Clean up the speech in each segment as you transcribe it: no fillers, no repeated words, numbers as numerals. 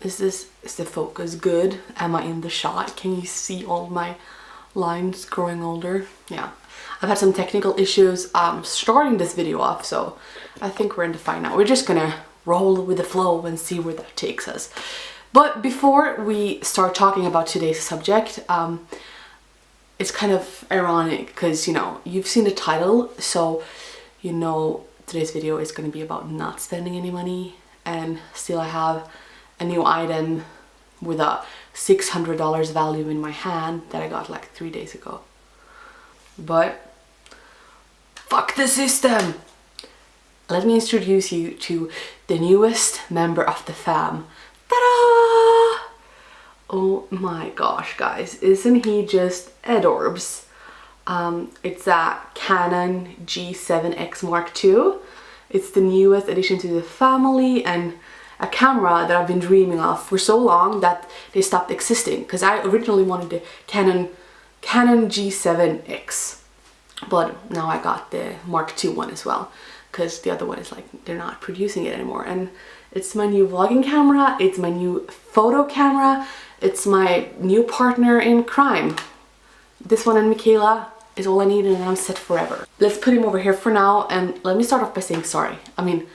Is the focus good? Am I in the shot? Can you see all my lines growing older? Yeah. I've had some technical issues starting this video off, so I think we're in the fine now. We're just gonna roll with the flow and see where that takes us. But before we start talking about today's subject, it's kind of ironic because, you know, you've seen the title, so you know today's video is going to be about not spending any money, and still I have a new item with a $600 value in my hand that I got like 3 days ago. But fuck the system! Let me introduce you to the newest member of the fam. Ta-da! Oh my gosh, guys, isn't he just adorbs? It's a Canon G7X Mark II. It's the newest addition to the family and a camera that I've been dreaming of for so long that they stopped existing, because I originally wanted the Canon G7X, but now I got the Mark II one as well, because the other one is like, they're not producing it anymore. And it's my new vlogging camera, it's my new photo camera, it's my new partner in crime. This one and Michaela is all I need, and I'm set forever. Let's put him over here for now, and let me start off by saying sorry. I mean,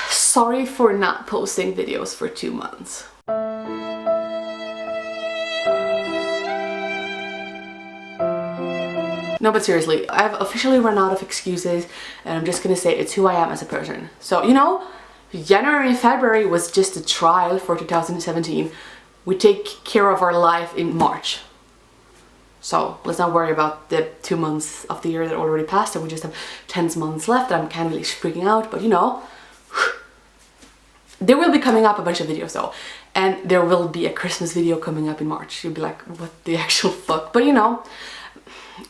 sorry for not posting videos for 2 months. No, but seriously, I've officially run out of excuses, and I'm just gonna say it's who I am as a person. So, you know, January and February was just a trial for 2017. We take care of our life in March. So let's not worry about the 2 months of the year that already passed, and we just have 10 months left. I'm kind of really freaking out, but you know, there will be coming up a bunch of videos though, and there will be a Christmas video coming up in March. You'll be like, what the actual fuck? But you know,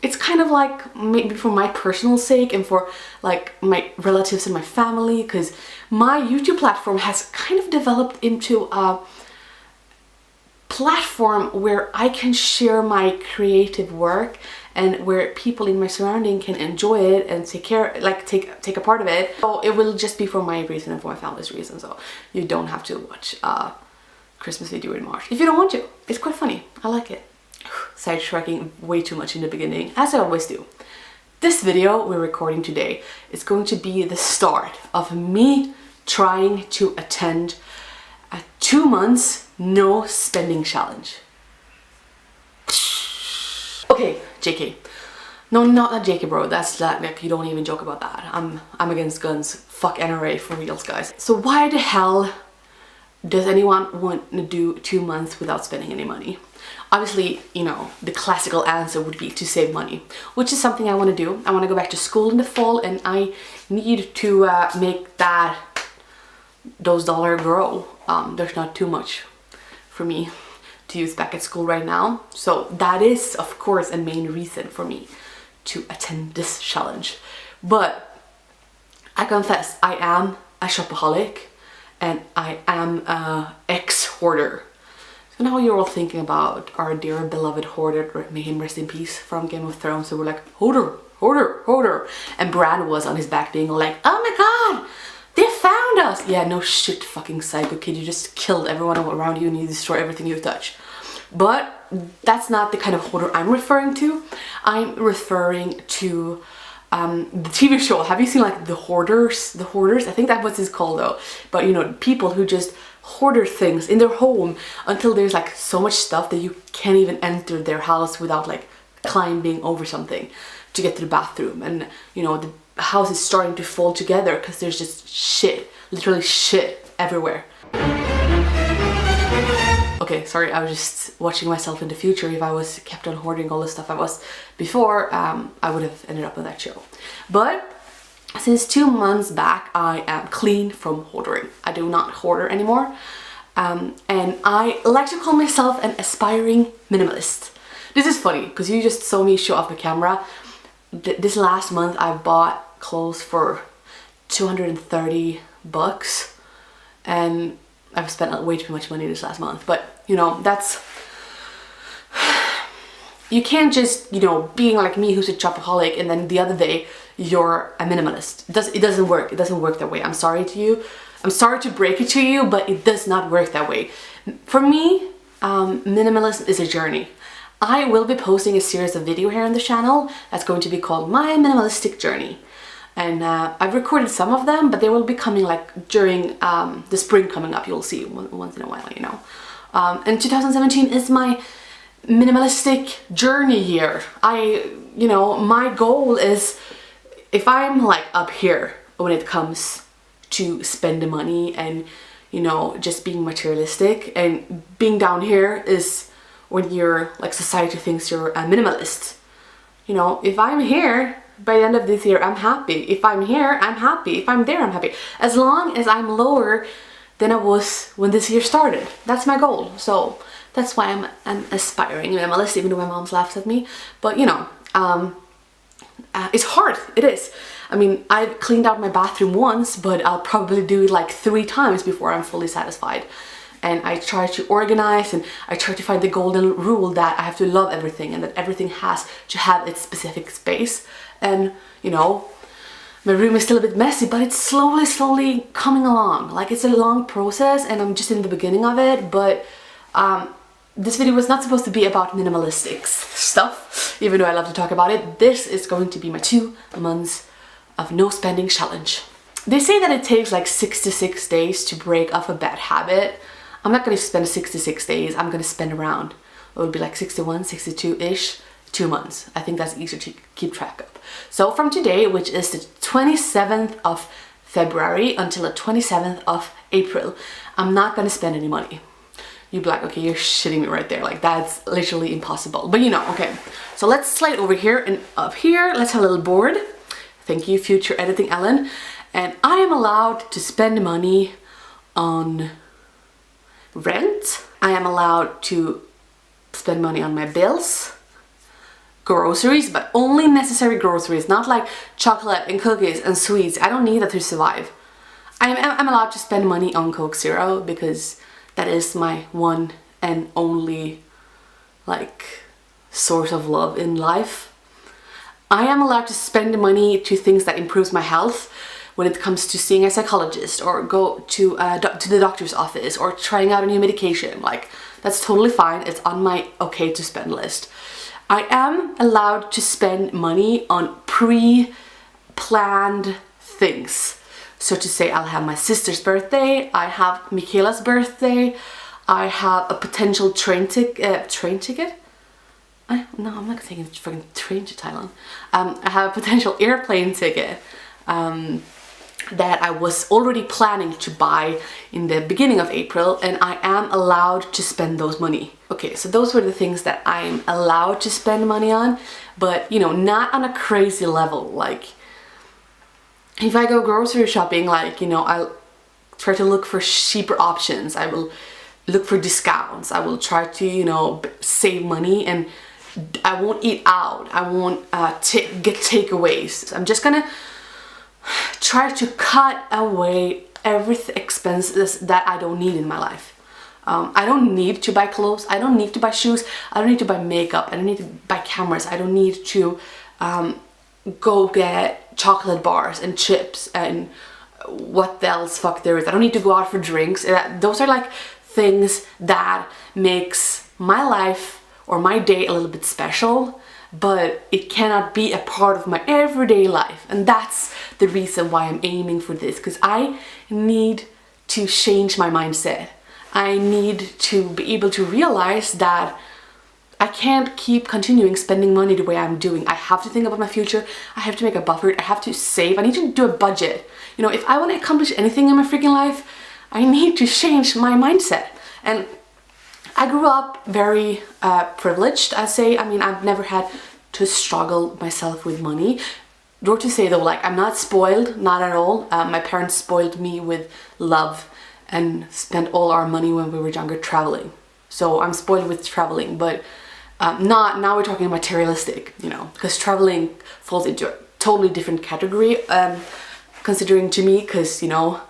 it's kind of like maybe for my personal sake and for like my relatives and my family, because my YouTube platform has kind of developed into a platform where I can share my creative work and where people in my surrounding can enjoy it and take a part of it. So it will just be for my reason and for my family's reason, so you don't have to watch a Christmas video in March if you don't want to. It's quite funny, I like it. Sidetracking way too much in the beginning, as I always do. This video we're recording today is going to be the start of me trying to attend a 2 months no spending challenge. Okay, JK. No, not a JK, bro. That's like, you don't even joke about that. I'm against guns. Fuck NRA for reals, guys. So why the hell does anyone want to do 2 months without spending any money? Obviously, you know, the classical answer would be to save money, which is something I want to do. I want to go back to school in the fall, and I need to make those dollars grow. There's not too much for me to use back at school right now, so that is of course a main reason for me to attend this challenge. But I confess, I am a shopaholic and I am a ex-hoarder. So now you're all thinking about our dear beloved hoarder, may him rest in peace, from Game of Thrones. So we're like, hoarder, hoarder, hoarder, and Bran was on his back being like, oh my god, they found us! Yeah, no shit, fucking psycho kid, you just killed everyone around you and you destroy everything you touch. But that's not the kind of hoarder I'm referring to. I'm referring to the TV show. Have you seen like The Hoarders? The Hoarders? I think that's what it's called though. But you know, people who just hoarder things in their home until there's like so much stuff that you can't even enter their house without like climbing over something to get to the bathroom. And you know, the house is starting to fall together because there's just shit, literally shit everywhere. Okay, sorry, I was just watching myself in the future. If I was kept on hoarding all the stuff I was before, I would have ended up on that show. But since 2 months back, I am clean from hoarding. I do not hoarder anymore. And I like to call myself an aspiring minimalist. This is funny, because you just saw me show off the camera. This last month, I bought clothes for 230 bucks. And I've spent way too much money this last month. But, you know, that's... You can't just, you know, being like me who's a shopaholic and then the other day you're a minimalist. It doesn't work. It doesn't work that way. I'm sorry to you. I'm sorry to break it to you, but it does not work that way. For me, minimalism is a journey. I will be posting a series of video here on the channel that's going to be called My Minimalistic Journey. And I've recorded some of them, but they will be coming like during the spring coming up. You'll see once in a while, you know. And 2017 is my minimalistic journey year. You know, my goal is, if I'm like up here when it comes to spending money and, you know, just being materialistic, and being down here is when you're like, society thinks you're a minimalist. You know, if I'm here by the end of this year, I'm happy. If I'm here, I'm happy. If I'm there, I'm happy. As long as I'm lower than I was when this year started. That's my goal. So that's why I'm an aspiring minimalist, even though my mom laughs at me. But you know, it's hard. It is. I mean, I've cleaned out my bathroom once, but I'll probably do it like 3 times before I'm fully satisfied. And I try to organize, and I try to find the golden rule that I have to love everything, and that everything has to have its specific space. And you know, my room is still a bit messy, but it's slowly coming along. Like, it's a long process, and I'm just in the beginning of it. But this video was not supposed to be about minimalistic stuff, even though I love to talk about it. This is going to be my 2 months of no spending challenge. They say that it takes like 66 days to break off a bad habit. I'm not going to spend 66 days. I'm going to spend around, it would be like 61, 62-ish, 2 months. I think that's easier to keep track of. So from today, which is the 27th of February until the 27th of April, I'm not going to spend any money. You'd be like, okay, you're shitting me right there. Like, that's literally impossible. But you know, okay. So let's slide over here, and up here, let's have a little board. Thank you, future editing Ellen. And I am allowed to spend money on rent. I am allowed to spend money on my bills, groceries, but only necessary groceries, not like chocolate and cookies and sweets. I don't need that to survive. I'm allowed to spend money on Coke Zero because that is my one and only like source of love in life. I am allowed to spend money to things that improves my health, when it comes to seeing a psychologist, or go to the doctor's office, or trying out a new medication. Like, that's totally fine. It's on my okay to spend list. I am allowed to spend money on pre-planned things. So to say, I'll have my sister's birthday, I have Michaela's birthday, I have a potential train ticket? No, I'm not taking a fucking train to Thailand. I have a potential airplane ticket that I was already planning to buy in the beginning of April, and I am allowed to spend those money. Okay, so those were the things that I'm allowed to spend money on, but you know, not on a crazy level. Like, if I go grocery shopping, like, you know, I'll try to look for cheaper options. I will look for discounts. I will try to, you know, save money, and I won't eat out. I won't get takeaways. I'm just gonna try to cut away every expenses that I don't need in my life. I don't need to buy clothes. I don't need to buy shoes. I don't need to buy makeup. I don't need to buy cameras. I don't need to go get chocolate bars and chips and what else fuck there is. I don't need to go out for drinks. Those are like things that makes my life or my day a little bit special, but it cannot be a part of my everyday life. And that's the reason why I'm aiming for this, because I need to change my mindset. I need to be able to realize that I can't keep continuing spending money the way I'm doing. I have to think about my future. I have to make a buffer. I have to save. I need to do a budget. You know, if I want to accomplish anything in my freaking life, I need to change my mindset. And I grew up very privileged, I say. I mean, I've never had to struggle myself with money. Nor to say though, like, I'm not spoiled, not at all. My parents spoiled me with love and spent all our money when we were younger traveling. So I'm spoiled with traveling, but now we're talking materialistic, you know, because traveling falls into a totally different category, considering to me, because, you know,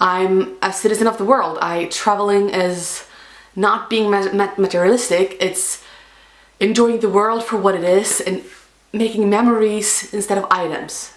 I'm a citizen of the world. Traveling is not being materialistic, it's enjoying the world for what it is and making memories instead of items.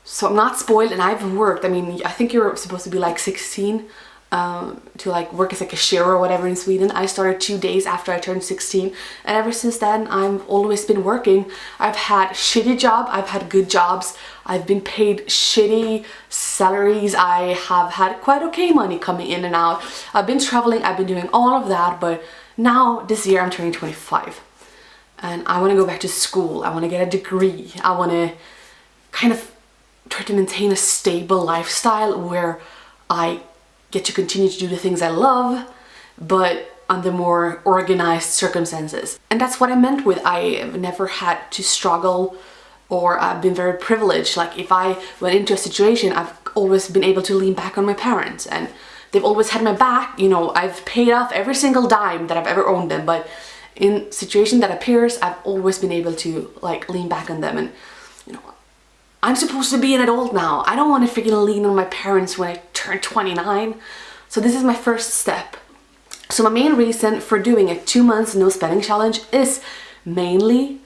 So I'm not spoiled, and I've worked. I mean, I think you're supposed to be like 16 to like work as like a cashier or whatever in Sweden. I started 2 days after I turned 16, and ever since then I've always been working. I've had shitty job, I've had good jobs, I've been paid shitty salaries, I have had quite okay money coming in and out. I've been traveling, I've been doing all of that, but now this year I'm turning 25 and I want to go back to school. I want to get a degree. I want to kind of try to maintain a stable lifestyle where I get to continue to do the things I love, but under more organized circumstances. And that's what I meant with I have never had to struggle, or I've been very privileged. Like if I went into a situation, I've always been able to lean back on my parents and they've always had my back. You know, I've paid off every single dime that I've ever owed them, but in situation that appears, I've always been able to like lean back on them. And you know, I'm supposed to be an adult now. I don't want to freaking lean on my parents when I turn 29. So this is my first step. So my main reason for doing a 2 months no spending challenge is mainly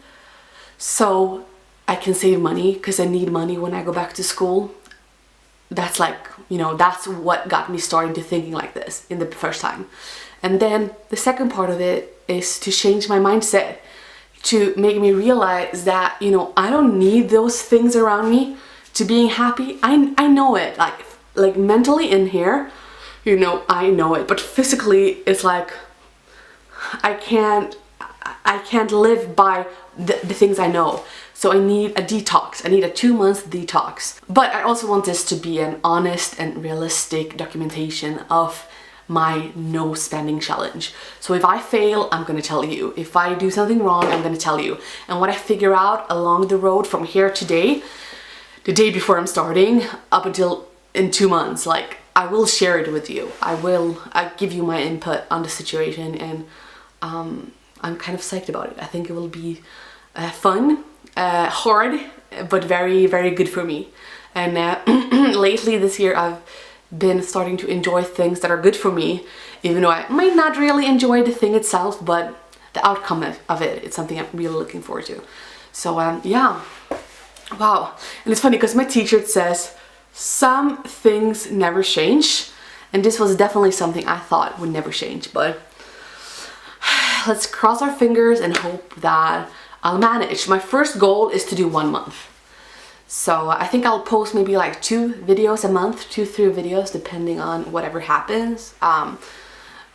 so I can save money, because I need money when I go back to school. That's like, you know, that's what got me starting to thinking like this in the first time. And then the second part of it is to change my mindset, to make me realize that, you know, I don't need those things around me to being happy. I know it, like mentally in here, you know, I know it, but physically it's like I can't live by the things I know. So I need a detox. I need a 2 month detox. But I also want this to be an honest and realistic documentation of my no spending challenge. So if I fail, I'm gonna tell you. If I do something wrong, I'm gonna tell you. And what I figure out along the road from here today, the day before I'm starting, up until in 2 months, like I will share it with you. I give you my input on the situation, and I'm kind of psyched about it. I think it will be fun, hard, but very, very good for me. And lately this year I've been starting to enjoy things that are good for me, even though I might not really enjoy the thing itself, but the outcome of it, it's something I'm really looking forward to. So yeah, wow. And it's funny because my t-shirt says some things never change, and this was definitely something I thought would never change, but let's cross our fingers and hope that I'll manage. My first goal is to do 1 month. So I think I'll post maybe like 2 videos a month, 2-3 videos, depending on whatever happens.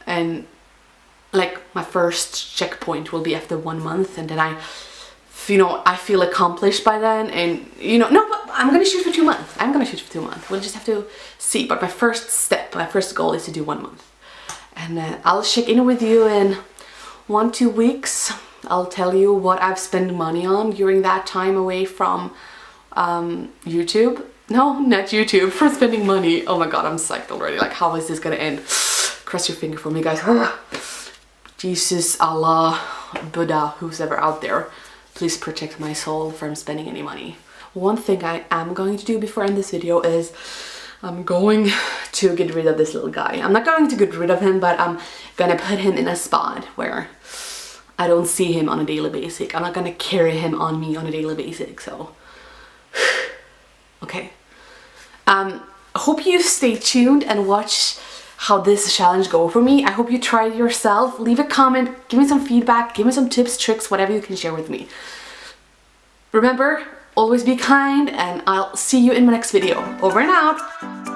And like my first checkpoint will be after 1 month, and then I feel accomplished by then. And you know, no, but I'm gonna shoot for 2 months. I'm gonna shoot for 2 months. We'll just have to see. But my first goal is to do 1 month, and I'll check in with you in 1-2 weeks. I'll tell you what I've spent money on during that time away from YouTube. No, not YouTube, for spending money. Oh my god, I'm psyched already. Like, how is this gonna end? Cross your finger for me, guys. Jesus, Allah, Buddha, who's ever out there, please protect my soul from spending any money. One thing I am going to do before I end this video is I'm going to get rid of this little guy. I'm not going to get rid of him, but I'm gonna put him in a spot where I don't see him on a daily basis. I'm not gonna carry him on me on a daily basis, so okay. I hope you stay tuned and watch how this challenge go for me. I hope you try it yourself. Leave a comment, give me some feedback, give me some tips, tricks, whatever you can share with me. Remember, always be kind, and I'll see you in my next video. Over and out.